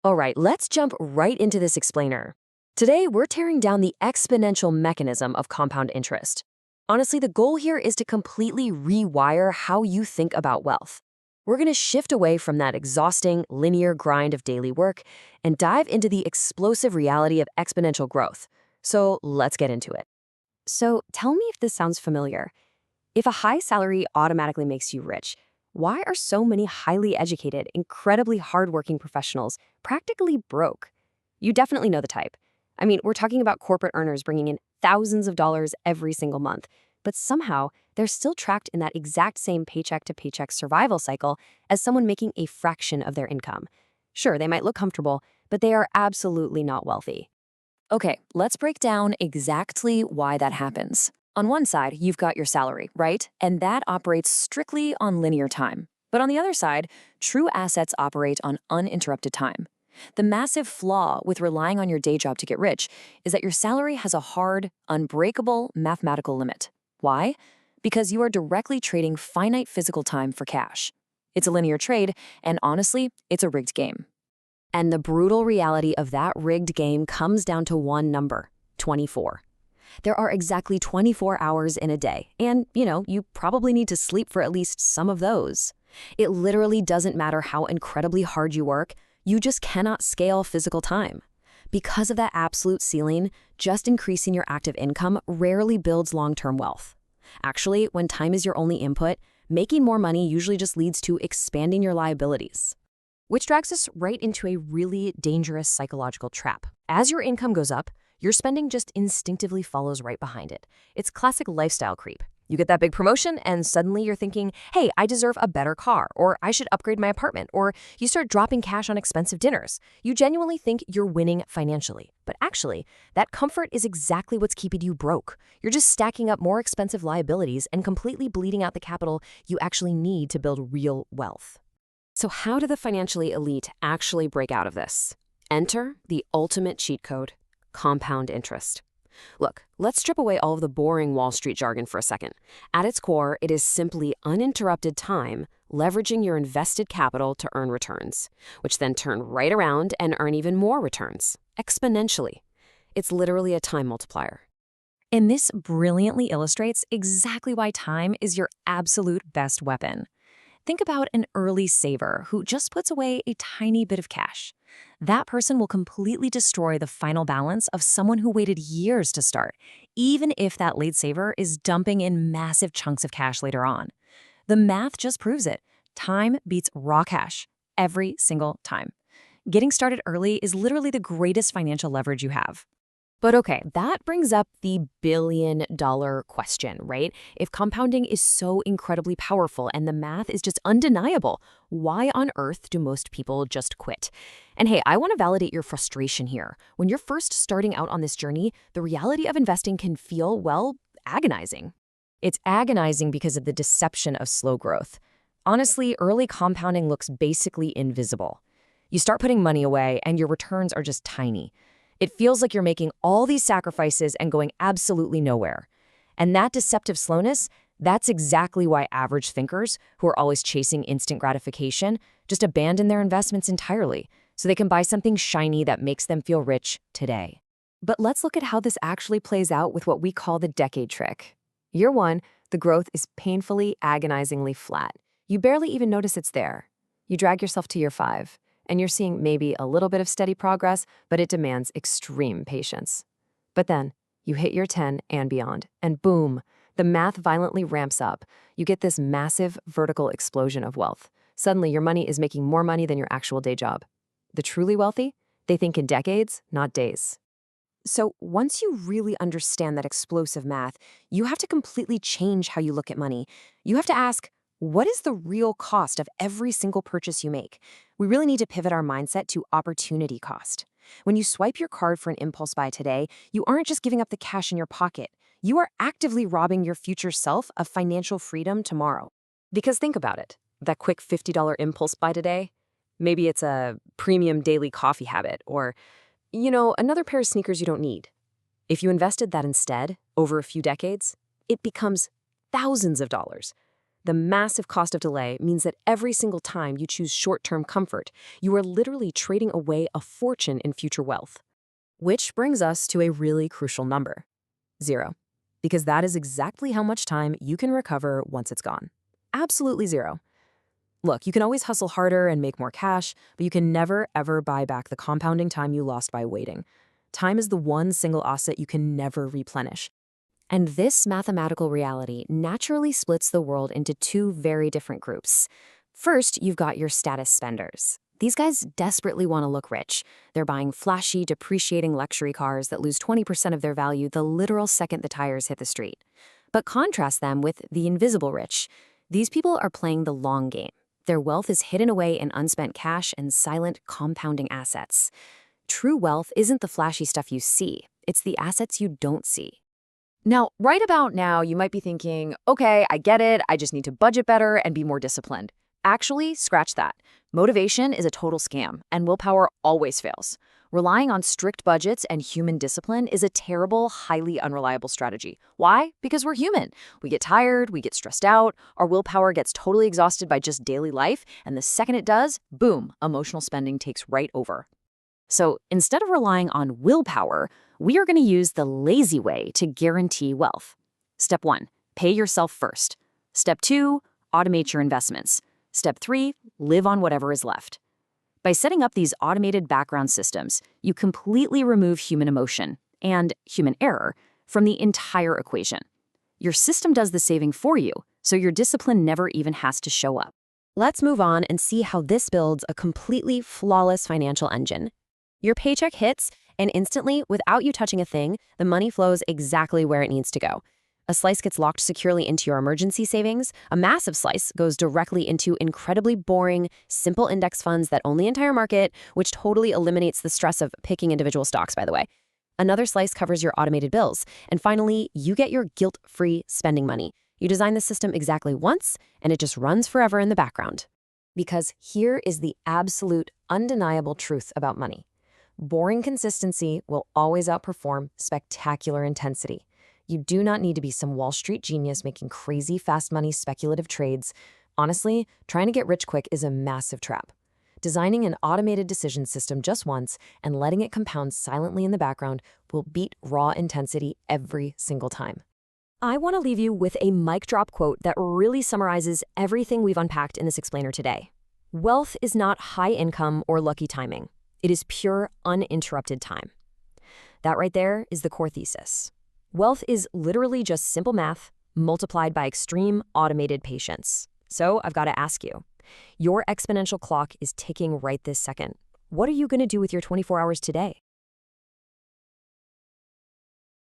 All right, let's jump right into this explainer. Today, we're tearing down the exponential mechanism of compound interest. Honestly, the goal here is to completely rewire how you think about wealth. We're going to shift away from that exhausting, linear grind of daily work and dive into the explosive reality of exponential growth. So let's get into it. So tell me if this sounds familiar. If a high salary automatically makes you rich, why are so many highly educated, incredibly hardworking professionals practically broke? You definitely know the type. I mean, we're talking about corporate earners bringing in thousands of dollars every single month, but somehow they're still trapped in that exact same paycheck to paycheck survival cycle as someone making a fraction of their income. Sure, they might look comfortable, but they are absolutely not wealthy. Okay, let's break down exactly why that happens. On one side, you've got your salary, right? And that operates strictly on linear time. But on the other side, true assets operate on uninterrupted time. The massive flaw with relying on your day job to get rich is that your salary has a hard, unbreakable mathematical limit. Why? Because you are directly trading finite physical time for cash. It's a linear trade, and honestly, it's a rigged game. And the brutal reality of that rigged game comes down to one number: 24. There are exactly 24 hours in a day, and, you probably need to sleep for at least some of those. It literally doesn't matter how incredibly hard you work, you just cannot scale physical time. Because of that absolute ceiling, just increasing your active income rarely builds long-term wealth. Actually, when time is your only input, making more money usually just leads to expanding your liabilities. Which drags us right into a really dangerous psychological trap. As your income goes up, your spending just instinctively follows right behind it. It's classic lifestyle creep. You get that big promotion, and suddenly you're thinking, hey, I deserve a better car, or I should upgrade my apartment, or you start dropping cash on expensive dinners. You genuinely think you're winning financially. But actually, that comfort is exactly what's keeping you broke. You're just stacking up more expensive liabilities and completely bleeding out the capital you actually need to build real wealth. So how do the financially elite actually break out of this? Enter the ultimate cheat code: compound interest. Look, let's strip away all of the boring Wall Street jargon for a second. At its core, it is simply uninterrupted time leveraging your invested capital to earn returns, which then turn right around and earn even more returns, exponentially. It's literally a time multiplier. And this brilliantly illustrates exactly why time is your absolute best weapon. Think about an early saver who just puts away a tiny bit of cash. That person will completely destroy the final balance of someone who waited years to start, even if that late saver is dumping in massive chunks of cash later on. The math just proves it. Time beats raw cash every single time. Getting started early is literally the greatest financial leverage you have. But okay, that brings up the billion-dollar question, right? If compounding is so incredibly powerful and the math is just undeniable, why on earth do most people just quit? And hey, I want to validate your frustration here. When you're first starting out on this journey, the reality of investing can feel, well, agonizing. It's agonizing because of the deception of slow growth. Honestly, early compounding looks basically invisible. You start putting money away and your returns are just tiny. It feels like you're making all these sacrifices and going absolutely nowhere. And that deceptive slowness, that's exactly why average thinkers, who are always chasing instant gratification, just abandon their investments entirely so they can buy something shiny that makes them feel rich today. But let's look at how this actually plays out with what we call the decade trick. Year one, the growth is painfully, agonizingly flat. You barely even notice it's there. You drag yourself to year five, and you're seeing maybe a little bit of steady progress, but it demands extreme patience. But then, you hit year 10 and beyond, and boom, the math violently ramps up. You get this massive vertical explosion of wealth. Suddenly, your money is making more money than your actual day job. The truly wealthy? They think in decades, not days. So once you really understand that explosive math, you have to completely change how you look at money. You have to ask, what is the real cost of every single purchase you make? We really need to pivot our mindset to opportunity cost. When you swipe your card for an impulse buy today, you aren't just giving up the cash in your pocket. You are actively robbing your future self of financial freedom tomorrow. Because think about it, that quick $50 impulse buy today, maybe it's a premium daily coffee habit or, another pair of sneakers you don't need. If you invested that instead, over a few decades, it becomes thousands of dollars. The massive cost of delay means that every single time you choose short-term comfort, you are literally trading away a fortune in future wealth. Which brings us to a really crucial number: 0. Because that is exactly how much time you can recover once it's gone. Absolutely 0. Look, you can always hustle harder and make more cash, but you can never, ever buy back the compounding time you lost by waiting. Time is the one single asset you can never replenish. And this mathematical reality naturally splits the world into two very different groups. First, you've got your status spenders. These guys desperately want to look rich. They're buying flashy, depreciating luxury cars that lose 20% of their value the literal second the tires hit the street. But contrast them with the invisible rich. These people are playing the long game. Their wealth is hidden away in unspent cash and silent, compounding assets. True wealth isn't the flashy stuff you see. It's the assets you don't see. Now, right about now, you might be thinking, okay, I get it. I just need to budget better and be more disciplined. Actually, scratch that. Motivation is a total scam, and willpower always fails. Relying on strict budgets and human discipline is a terrible, highly unreliable strategy. Why? Because we're human. We get tired, we get stressed out, our willpower gets totally exhausted by just daily life, and the second it does, boom, emotional spending takes right over. So instead of relying on willpower, we are going to use the lazy way to guarantee wealth. Step 1, pay yourself first. Step 2, automate your investments. Step 3, live on whatever is left. By setting up these automated background systems, you completely remove human emotion and human error from the entire equation. Your system does the saving for you, so your discipline never even has to show up. Let's move on and see how this builds a completely flawless financial engine. Your paycheck hits, and instantly, without you touching a thing, the money flows exactly where it needs to go. A slice gets locked securely into your emergency savings. A massive slice goes directly into incredibly boring, simple index funds that only entire market, which totally eliminates the stress of picking individual stocks, by the way. Another slice covers your automated bills. And finally, you get your guilt-free spending money. You design the system exactly once, and it just runs forever in the background. Because here is the absolute, undeniable truth about money. Boring consistency will always outperform spectacular intensity. You do not need to be some Wall Street genius making crazy fast money speculative trades. Honestly, trying to get rich quick is a massive trap. Designing an automated decision system just once and letting it compound silently in the background will beat raw intensity every single time. I want to leave you with a mic drop quote that really summarizes everything we've unpacked in this explainer today. Wealth is not high income or lucky timing. It is pure, uninterrupted time. That right there is the core thesis. Wealth is literally just simple math multiplied by extreme automated patience. So I've got to ask you, your exponential clock is ticking right this second. What are you going to do with your 24 hours today?